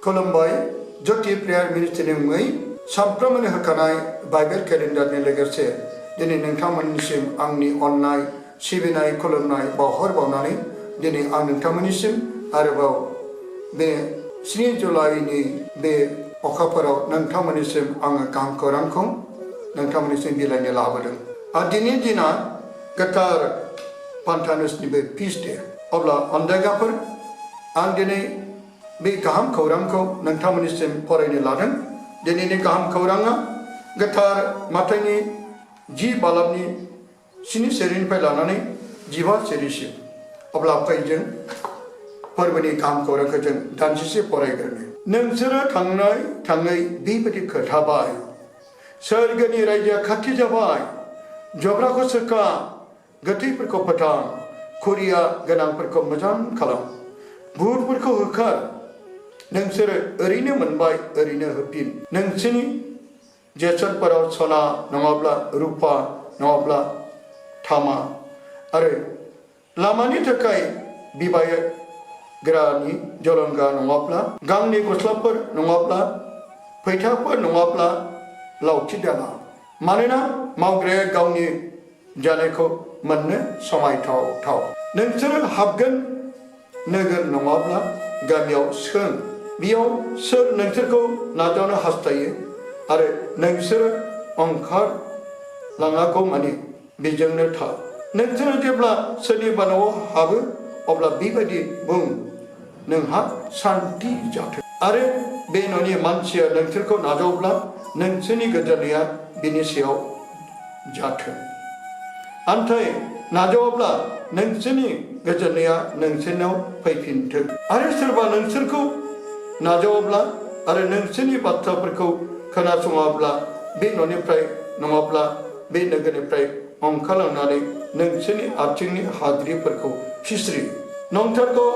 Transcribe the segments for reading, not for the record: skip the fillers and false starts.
खुलुमबाय ज्योति प्रेयार मिनिस्ट्रिनि मुङै सानफ्रोमबोनि होखानाय बाइबेल केलेन्डारनि लोगोसे दिनै नोंथांमोननिसिम आंनि अननाय सिबिनाय खुलुमनाय बावहरबावनानै दिनै आं नोंथांमोननिसिम आरोबाव बे 7 जुलाइनि बे अखाफोराव नोंथांमोननिसिम आङो गाहाम खौरांखौ नोंथांमोननिसिम बिलाइनो लाबोदों। दिनैनि दिना गोथार पान्थानुसनिबो फिस्ट डे। अब्ला अनजायगाफोर आं दिनै बे गाहाम खौरांखौ नोंथांमोननिसिम फरायनो लादों। दिनैनि गाहाम खौराङा गोथार माथाइनि 10 बालाबनि 7 सेरिनिफ्राय लानानै 15 सेरिसिम। अब्ला फैजों फोरबोनि गाहाम खौरांखौ जों दानसेसे फरायग्रोनो। नोंसोरो थाङै बेबायदि खोथाबाय, सोरगोनि रायजोआ खाथि जाबाय, जब्राखौ सोखा, गोथैफोरखौ फोथां, खुरिया गोनांफोरखौ मोजां खालाम, बुटफोरखौ होखार, नोंसोरो ओरैनो मोनबाय ओरैनो होफिन, नोंसोरनि जेसरफोराव सना नङाब्ला रुपा नङाब्ला थामा आरो लामानि थाखाय बिबायग्रानि जलंगा नङाब्ला गांनि गस्लाफोर नङाब्ला फैथाफोर नङाब्ला लावथि दाला, मानोना मावग्राया गावनि जानायखौ मोननो समायथाव। नोंसोरो हाबगोन नोगोर नङाब्ला गामियाव सों, बेयाव सोर नोंसोरखौ नाजावनो हास्थायो आरो नोंसोरो ओंखारलाङागौ माने बेजोंनो था। नोंसोरो जेब्ला सोरनिबा न'आव हाबो अब्ला बेबायदि बुं, नोंहा सान्ति जाथों, आरो बे न'नि मानसिया नोंसोरखौ नाजावब्ला नोंसोरनि गोजोननाया बिनि सायाव जाथों, नाथाय नाजावाब्ला नोंसोरनि गोजोननाया नोंसोरनाव फैफिनथों। आरो सोरबा नोंसोरखौ नाजावाब्ला आरो नोंसोरनि बाथ्राफोरखौ खोनासङाब्ला बे न'निफ्राय नङाब्ला बे नोगोरनिफ्राय ओंखारलांनानै नोंसोरनि आथिंनि हाद्रिफोरखौ फिस्रि। नंथारगौ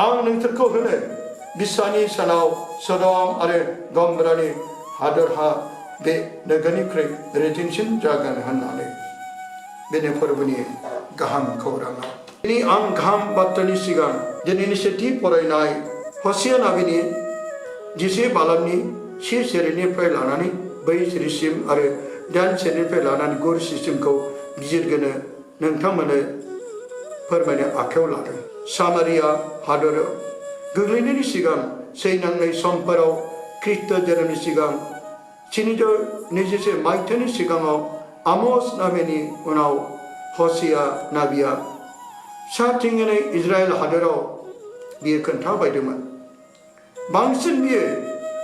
आं नोंसोरखौ होनो, बिसानि सानाव सदम आरो गमरानि हादरहा बे नोगोरनिख्रुइ रेजेंसिन जागोन होननानै। बेनो फोरबोनि गाहाम खौराङा। दिनै आं गाहाम बाथ्रानि सिगां दिनैनि सेथि फरायनाय हसिया नाबिनि 10 बालाबनि 1 सेरिनिफ्राय लानानै 2 सेरिसिम आरो 8 सेरिनिफ्राय लानानै 9 सेरिसिमखौ बिजिरगोनो नोंथांमोननो फोरमायनो आखायाव लादों। सामारिया हादराव गोग्लैनायनि सिगां सैनांनाय समफोराव ख्रिस्ट जोनोमनि सिगां 721 मायथाइनि सिगाङाव आमस नाबिनि उनाव हसिया नाबिया साथिंजाय इजराइल हादराव बियो खोन्थाबायदोंमोन। बांसिन बियो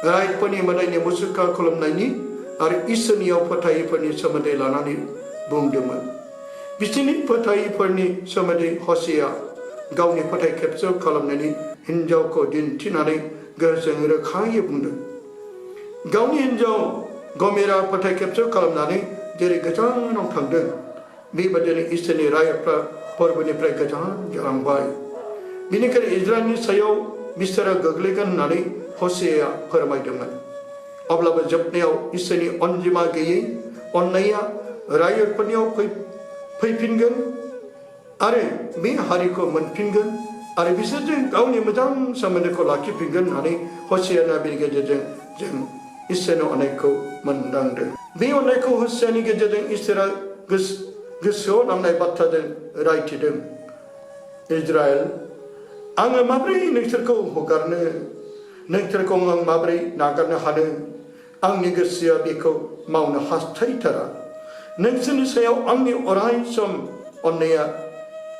रायफोरनि मोदायनि मुसुखा खुलुमनायनि आरो इसोरनियाव फोथायैफोरनि सोमोन्दै लानानै बुंदोंमोन। बिसोरनि फोथायैफोरनि सोमोन्दै हसिया गावनि फोथाय खेबस' खालामनायनि हिन्जावखौ दिन्थिनानै गोहोजों रोखायै बुंदों। गावनि हिन्जाव गमेरा फोथाय खेबस' खालामनानै जेरै गोजानाव थांदों, बेबादिनो इसोरनि रायफ्रा फोरबोनिफ्राय गोजान जालांबाय। बेनिखायनो इजराइलनि सायाव बिसोरो गोग्लैगोन होननानै हसियाया फोरमायदोंमोन। अब्लाबो जोबनायाव इसोरनि अनजिमा गैयै अननाया रायफोरनियाव फैफिनगोन आरो बे हारिखौ मोनफिनगोन आरो बिसोरजों गावनि मोजां सोमोन्दोखौ लाखिफिनगोन होननानै हसिया नाबिनि गेजेरजों जों इसोरनि अननायखौ मोनदांदों। बे अननायखौ हसियानि गेजेरजों इसोरा गोसोआव नांनाय बाथ्राजों रायथिदों। इजराइल, आङो माब्रै नोंसोरखौ हगारनो, नोंसोरखौ आं माब्रै नागारनो हानो? आंनि गोसोआ बेखौ मावनो हास्थायथारा। नोंसोरनि सायाव आंनि अराय सम अननाया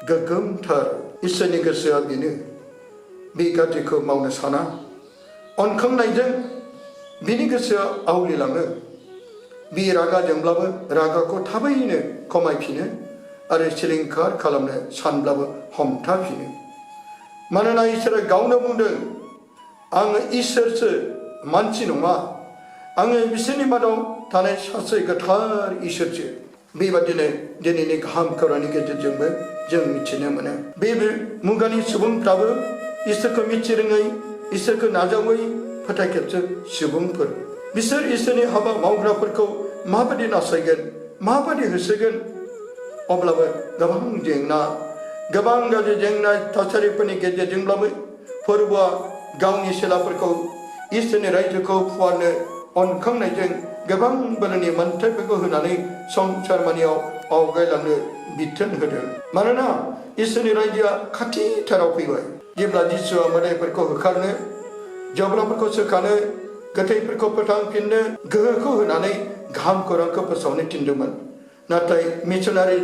गोगोमथार। इसोरनि गोसोआ बेनो, बे गाज्रिखौ मावनो साना। अनखांनायजों बिनि गोसोआ आवलिलाङो। बे रागा जोंब्लाबो रागाखौ थाबैनो खमायफिनो आरो सिलिंखार खालामनो सानब्लाबो हमथाफिनो। मानोना इसोरा गावनो बुंदों, आङो इसोरसो, मानसि नङा। आङो बिसोरनि मादाव थानाय सासे गोथार इसोरसो। बेबादिनो दिनैनि गाहाम खौरांनि गेजेरजोंबो जों मिथिनो मोनो। बे मुगानि सुबुंफ्राबो इसोरखौ मिथिरोङै, इसोरखौ नाजावै फोथाय खेबस' सुबुंफोर। बिसोर इसोरनि हाबा मावग्राफोरखौ माबादि नासयगोन, माबादि होसोगोन? अब्लाबो गोबां जेंना, गोबां गाज्रि जेंना थासारिफोरनि गेजेरजोंब्लाबो फोरबोआ गावनि सेलाफोरखौ इसोरनि रायजोखौ फुवारनो अनखांनायजों गोबां बोलोनि मोन्थायफोरखौ होनानै संसार मानियाव आवगायलांनो बिथोन होदों। मानोना इसोरनि रायजोआ खाथिथाराव फैबाय। जेब्ला जिसुआ मोदायफोरखौ होखारनो, जब्राफोरखौ सोखानो, गोथैफोरखौ फोथांफिननो गोहोखौ होनानै गाहाम खौरांखौ फोसावनो थिनदोंमोन। नाथाय मिशनारि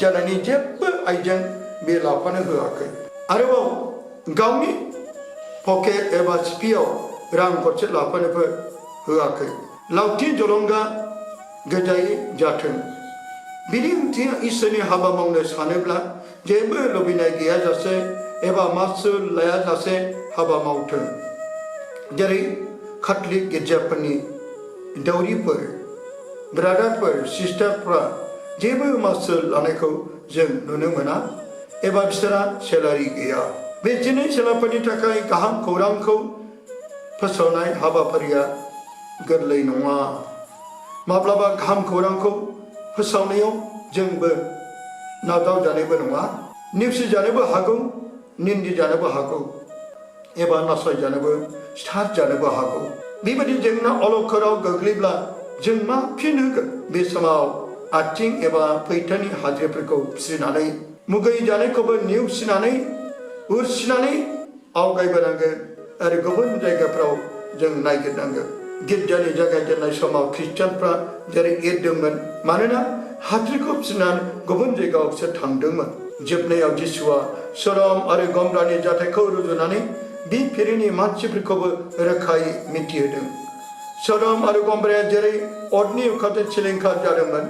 जानायनि जेबो आइजें बे लाफानो होआखै। आरोबाव गावनि पकेट एबा सिपियाव रां गरसे लाफानोबो होआखै। लावथि जलंगा गोजायै जाथों। बिनि ओंथिया इसोरनि हाबा मावनो सानोब्ला जेबो लुबैनाय गैयाजासे एबा मासुल लायाजासे हाबा मावथों। जेरै काथलिक गिर्जाफोरनि दौरिफोर, ब्रादारफोर, सिस्टारफ्रा जेबो मासुल लानायखौ जों नुनो मोना एबा बिसोरहा सेलारि गैया। बे जिनै सेलाफोरनि थाखाय गाहाम खौरांखौ फोसावनाय हाबाफारिया गोरलै नङा। माब्लाबा गाहाम खौरांखौ फोसावनायाव जोंबो नाजावजानायबो नङा, नेवसिजानोबो हागौ, निन्दि जानोबो हागौ एबा नासयजानोबो सिथारजानोबो हागौ। बेबायदि जेंना अलखदाव गोग्लैब्ला जों मा फिन होगोन? बे समाव आथिं एबा फैथानि हाद्रिफोरखौ फिरिनानै मुगै जानायखौबो नेवसिनानै उरसिनानै आवगायबोनांगोन आरो गुबुन जायगाफ्राव जों नायगिरनांगोन। गिर्जानि जागायजेननाय समाव ख्रिस्टियानफ्रा जेरै एरदोंमोन, मानोना हाद्रिखौ फिरिनानै गुबुन जायगायाव बिसोर थांदोंमोन। जोबनायाव जिसुआ सदम आरो गमरानि जाथायखौ रुजुनानै बे फिरिनि मानसिफोरखौबो रोखायै मिथिहोदों। सदम आरो गमराया जेरै अरनि अखाजों सिलिंखार जादोंमोन,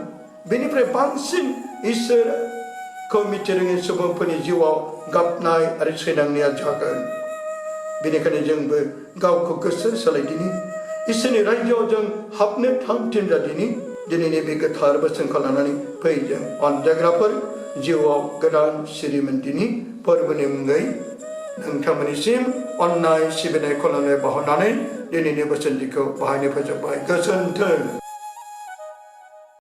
बेनिफ्राय बांसिन इसोरखौ मिथिरोङै सुबुंफोरनि जिउआव गाबनाय आरो सैनांनाया जागोन। बेनिखायनो जोंबो गावखौ गोसो सोलायदिनि, इसोरनि रायजोआव जों हाबनो थांथिनजादिनि। दिनैनि बे गोथार बोसोनखौ लानानै फै जों अनजाग्राफोर जिउआव गोदान सिरि मोनदिनि। फोरबोनि मुङै नोंथांमोननिसिम अननाय सिबिनाय खुलुमनाय बावहरनानै दिनैनि बोसोनथिखौ बाहायनो फोजोबबाय। गोजोन्थों।